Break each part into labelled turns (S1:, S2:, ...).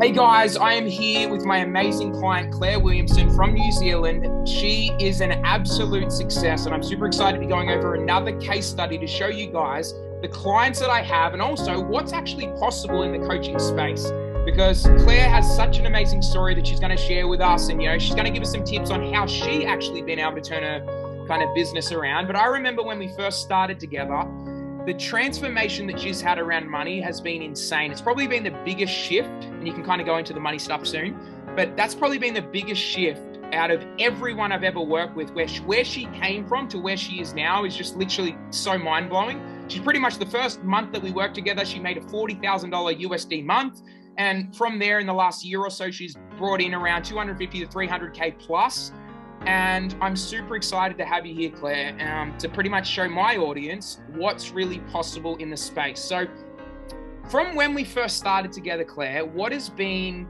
S1: Hey guys, I am here with my amazing client, Clare Williamson from New Zealand. She is an absolute success, and I'm super excited to be going over another case study to show you guys the clients that I have and also what's actually possible in the coaching space. Because Clare has such an amazing story that she's going to share with us, and she's going to give us some tips on how she actually been able to turn her kind of business around. But I remember when we first started together, the transformation that she's had around money has been insane. It's probably been the biggest shift, and you can kind of go into the money stuff soon, but that's probably been the biggest shift out of everyone I've ever worked with. Where she came from to where she is now is just literally so mind-blowing. She's pretty much the first month that we worked together, she made a $40,000 USD month. And from there, in the last year or so, she's brought in around 250 to 300K plus. And I'm super excited to have you here, Clare, to pretty much show my audience what's really possible in the space. So from when we first started together, Clare, what has been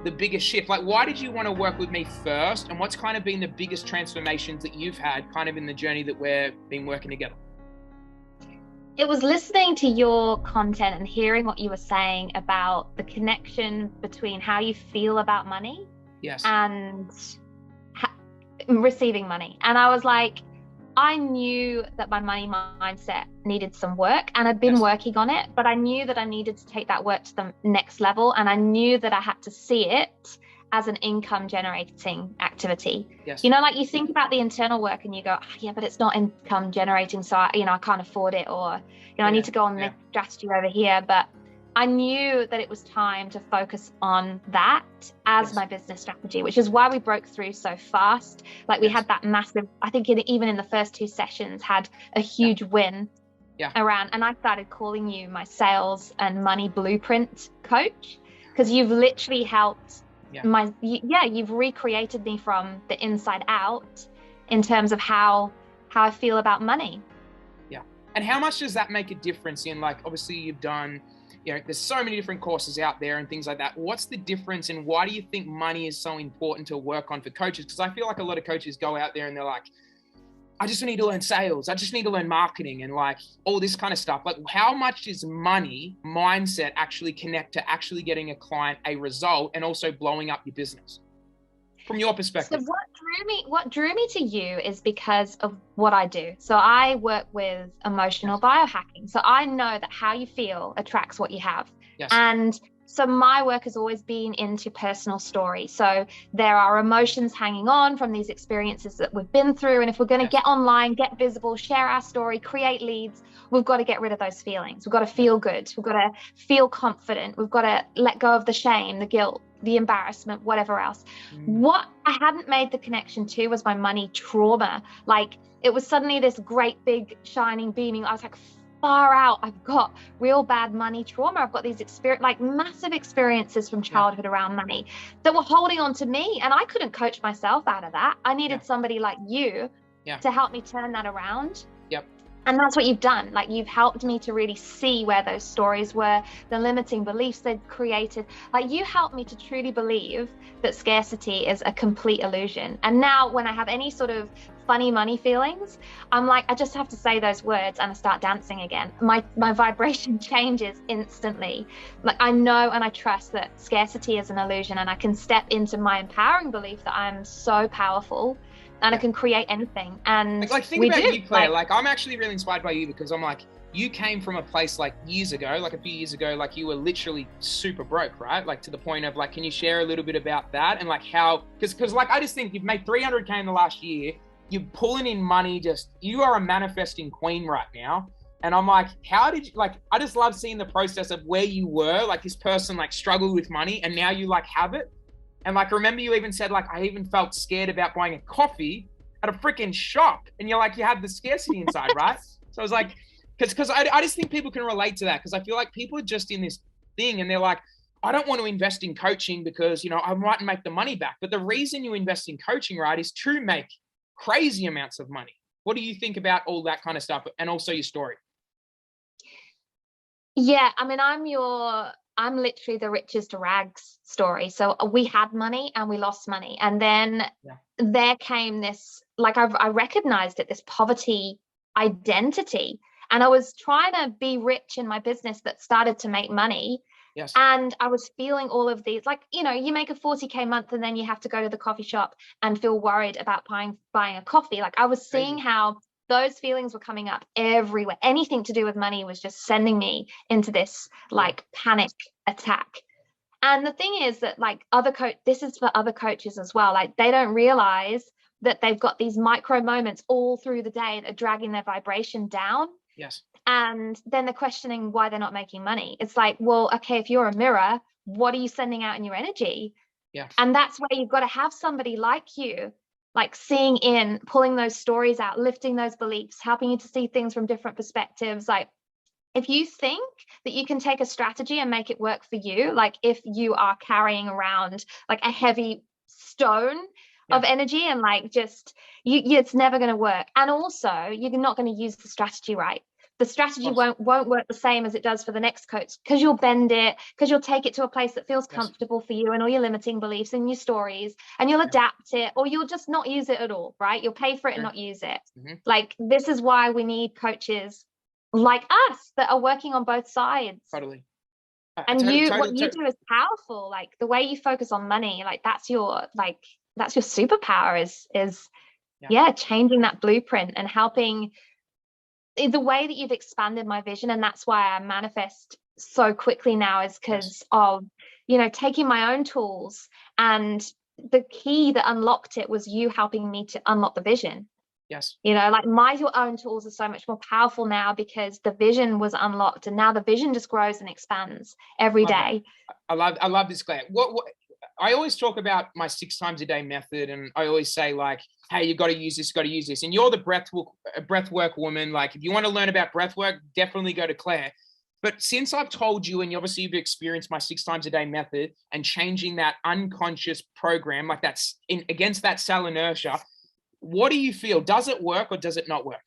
S1: the biggest shift? Like, why did you want to work with me first? And what's kind of been the biggest transformations that you've had kind of in the journey that we've been working together?
S2: It was listening to your content and hearing what you were saying about the connection between how you feel about money and receiving money. And I was like, I knew that my money mindset needed some work, and I'd been working on it, but I knew that I needed to take that work to the next level. And I knew that I had to see it as an income generating activity. Like you think about the internal work and you go, oh, yeah, but it's not income generating. So I can't afford it, or, I need to go on this strategy over here. But I knew that it was time to focus on that as my business strategy, which is why we broke through so fast. Like we had that massive, I think even in the first two sessions, had a huge win around. And I started calling you my sales and money blueprint coach, because you've literally helped you've recreated me from the inside out in terms of how I feel about money.
S1: Yeah. And how much does that make a difference in, like, obviously you've done, there's so many different courses out there and things like that. What's the difference, and why do you think money is so important to work on for coaches? Because I feel like a lot of coaches go out there and they're like, I just need to learn sales. I just need to learn marketing and like all this kind of stuff. Like, how much does money mindset actually connect to actually getting a client a result and also blowing up your business from your perspective?
S2: So what drew me to you is because of what I do. So I work with emotional biohacking. So I know that how you feel attracts what you have. And so my work has always been into personal story. So there are emotions hanging on from these experiences that we've been through. And if we're going to get online, get visible, share our story, create leads, we've got to get rid of those feelings. We've got to feel good. We've got to feel confident. We've got to let go of the shame, the guilt, the embarrassment, whatever else. What I hadn't made the connection to was my money trauma. Like, it was suddenly this great big shining beaming. I was like, far out, I've got real bad money trauma. I've got these massive experiences from childhood around money that were holding on to me, and I couldn't coach myself out of that. I needed somebody like you to help me turn that around. And that's what you've done. Like, you've helped me to really see where those stories were, the limiting beliefs they'd created. Like, you helped me to truly believe that scarcity is a complete illusion. And now when I have any sort of funny money feelings, I'm like, I just have to say those words and I start dancing again. My vibration changes instantly. Like, I know and I trust that scarcity is an illusion, and I can step into my empowering belief that I'm so powerful and I can create anything. And
S1: like think about you, Clare. Like, I'm actually really inspired by you, because I'm like, you came from a place like a few years ago, like you were literally super broke, right? Like, to the point of like, can you share a little bit about that? And like how, because like, I just think you've made 300K in the last year. You're pulling in money, you are a manifesting queen right now. And I'm like, how did you, like, I just love seeing the process of where you were, like this person like struggled with money, and now you like have it. And like, remember you even said like, I even felt scared about buying a coffee at a freaking shop. And you're like, you have the scarcity inside, right? So I was like, because I just think people can relate to that, because I feel like people are just in this thing and they're like, I don't want to invest in coaching because, I might make the money back. But the reason you invest in coaching, right, is to make crazy amounts of money. What do you think about all that kind of stuff, and also your story?
S2: Yeah, I mean, I'm literally the riches to rags story. So we had money and we lost money. And then there came this, like, I recognized it, this poverty identity. And I was trying to be rich in my business that started to make money.
S1: Yes.
S2: And I was feeling all of these, like, you know, you make a 40K month and then you have to go to the coffee shop and feel worried about buying a coffee. Like, I was seeing how those feelings were coming up everywhere. Anything to do with money was just sending me into this like panic attack. And the thing is that, like, this is for other coaches as well. Like, they don't realize that they've got these micro moments all through the day that are dragging their vibration down.
S1: Yes.
S2: And then they're questioning why they're not making money. It's like, well, okay, if you're a mirror, what are you sending out in your energy?
S1: Yeah.
S2: And that's where you've got to have somebody like you, like seeing in, pulling those stories out, lifting those beliefs, helping you to see things from different perspectives. Like, if you think that you can take a strategy and make it work for you, like if you are carrying around like a heavy stone of energy and like just it's never going to work. And also you're not going to use the strategy right. The strategy won't work the same as it does for the next coach, because you'll bend it, because you'll take it to a place that feels comfortable for you and all your limiting beliefs and your stories, and you'll adapt it, or you'll just not use it at all, right? You'll pay for it and not use it. Like, this is why we need coaches like us that are working on both sides.
S1: Totally.
S2: And what you do is powerful. Like, the way you focus on money, like that's your superpower is changing that blueprint and helping. The way that you've expanded my vision, and that's why I manifest so quickly now, is because of, you know, taking my own tools, and the key that unlocked it was you helping me to unlock the vision.
S1: Yes.
S2: You know, like your own tools are so much more powerful now because the vision was unlocked, and now the vision just grows and expands every day.
S1: I love this, Claire. What I always talk about my 6 times a day method, and I always say, like, hey, you've got to use this, and you're the breathwork woman. Like, if you want to learn about breathwork, definitely go to Claire. But since I've told you, and obviously you've experienced my 6 times a day method and changing that unconscious program, like that's against that cell inertia, what do you feel? Does it work or does it not work?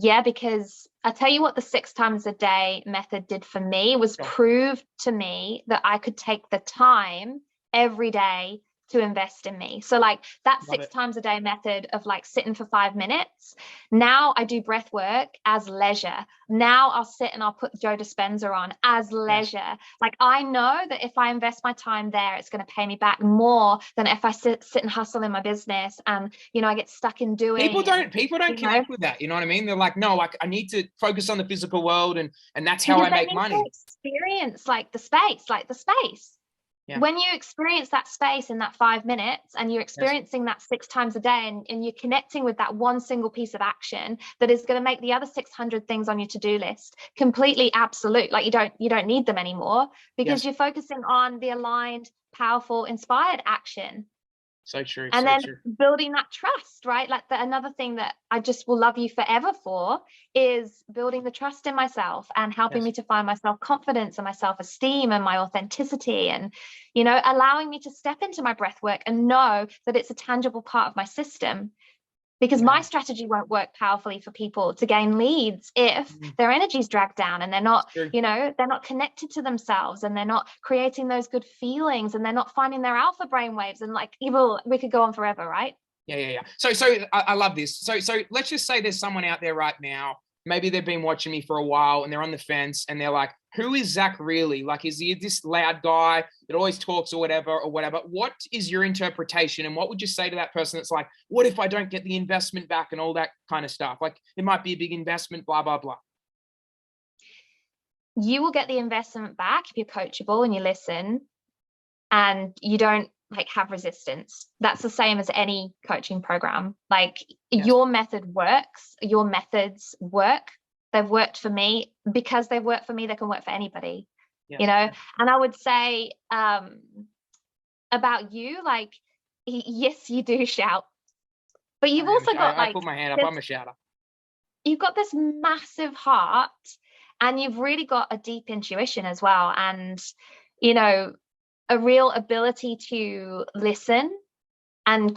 S2: Yeah, because I tell you what, the 6 times a day method did for me was prove to me that I could take the time every day to invest in me. So like that 6 times a day method of like sitting for 5 minutes. Now I do breath work as leisure. Now I'll sit and I'll put Joe Dispenza on as leisure. Like, I know that if I invest my time there, it's going to pay me back more than if I sit and hustle in my business and, you know, I get stuck in doing.
S1: People don't connect with that. You know what I mean? They're like, no, I need to focus on the physical world, and that's how I make money.
S2: Experience like the space. Yeah. When you experience that space in that 5 minutes, and you're experiencing that 6 times a day, and you're connecting with that one single piece of action that is going to make the other 600 things on your to-do list completely absolute. Like, you don't need them anymore, because you're focusing on the aligned, powerful, inspired action.
S1: So true.
S2: And then building that trust, right? Like, another thing that I just will love you forever for is building the trust in myself and helping me to find my self-confidence and my self-esteem and my authenticity, and, you know, allowing me to step into my breath work and know that it's a tangible part of my system. Because my strategy won't work powerfully for people to gain leads if their energy's dragged down, and they're not, you know, they're not connected to themselves, and they're not creating those good feelings, and they're not finding their alpha brainwaves, and like, we could go on forever, right?
S1: Yeah. So I love this. So let's just say there's someone out there right now. Maybe they've been watching me for a while and they're on the fence and they're like, who is Zach really? Like, is he this loud guy that always talks or whatever? What is your interpretation? And what would you say to that person that's like, what if I don't get the investment back and all that kind of stuff? Like, it might be a big investment, blah, blah, blah.
S2: You will get the investment back if you're coachable and you listen and you don't like have resistance. That's the same as any coaching program. Like, your method works, your methods work. They've worked for me. Because they've worked for me, they can work for anybody, you know? And I would say about you, like, yes, you do shout, but you've also got
S1: I put my hand up, I'm a shouter.
S2: You've got this massive heart, and you've really got a deep intuition as well. And, you know, a real ability to listen and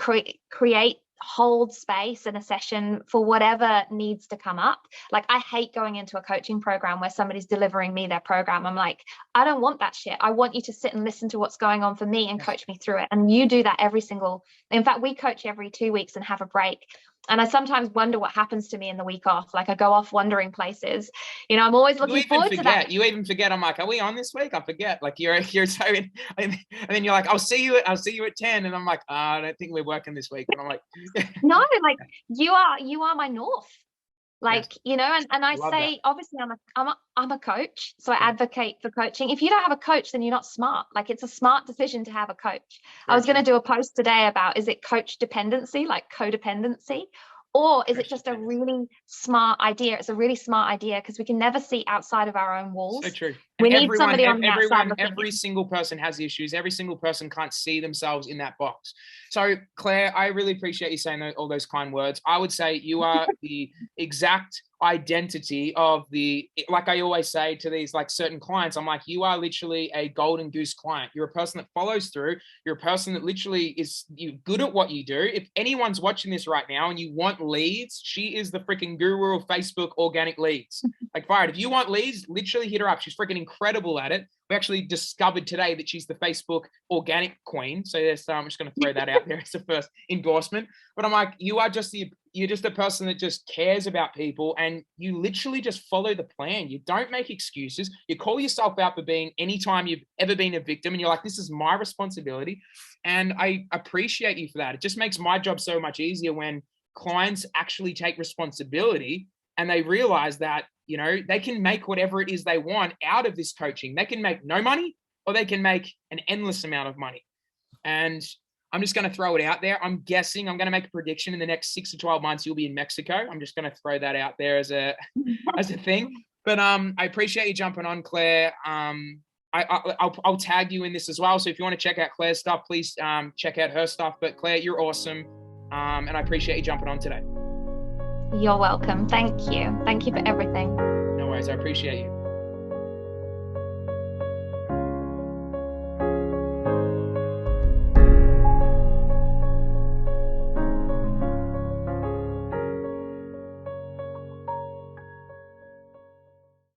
S2: hold space in a session for whatever needs to come up. Like, I hate going into a coaching program where somebody's delivering me their program. I'm like, I don't want that shit. I want you to sit and listen to what's going on for me and coach me through it. And you do that in fact, we coach every 2 weeks and have a break. And I sometimes wonder what happens to me in the week off. Like I go off wandering places. You know, I'm always looking forward to that.
S1: You even forget. I'm like, are we on this week? I forget. Like you're so in, and then you're like, I'll see you at 10. And I'm like, oh, I don't think we're working this week. And I'm like,
S2: no, like you are my north. Like, you know, and I say, obviously I'm a coach. So I advocate for coaching. If you don't have a coach, then you're not smart. Like it's a smart decision to have a coach. I was going to do a post today about, is it coach dependency, like codependency? Or is it just a really smart idea? It's a really smart idea because we can never see outside of our own walls.
S1: So true.
S2: We need somebody on the outside.
S1: Every single person has issues. Every single person can't see themselves in that box. So Claire, I really appreciate you saying all those kind words. I would say you are the exact identity of like I always say to these like certain clients, I'm like, you are literally a golden goose client. You're a person that follows through. You're a person that literally you're good at what you do. If anyone's watching this right now and you want leads, she is the freaking guru of Facebook organic leads. Like fired. If you want leads, literally hit her up. She's freaking incredible at it. We actually discovered today that she's the Facebook organic queen. So I'm just going to throw that out there as the first endorsement. But I'm like, you're just a person that just cares about people, and you literally just follow the plan. You don't make excuses. You call yourself out for being anytime you've ever been a victim, and you're like, this is my responsibility. And I appreciate you for that. It just makes my job so much easier when clients actually take responsibility and they realize that, you know, they can make whatever it is they want out of this coaching. They can make no money, or they can make an endless amount of money. And I'm just going to throw it out there. I'm guessing, I'm going to make a prediction in the next 6 to 12 months, you'll be in Mexico. I'm just going to throw that out there as a thing. But I appreciate you jumping on, Claire. I'll tag you in this as well. So if you want to check out Claire's stuff, please check out her stuff. But Claire, you're awesome. And I appreciate you jumping on today.
S2: You're welcome. Thank you. Thank you for everything.
S1: No worries. I appreciate you.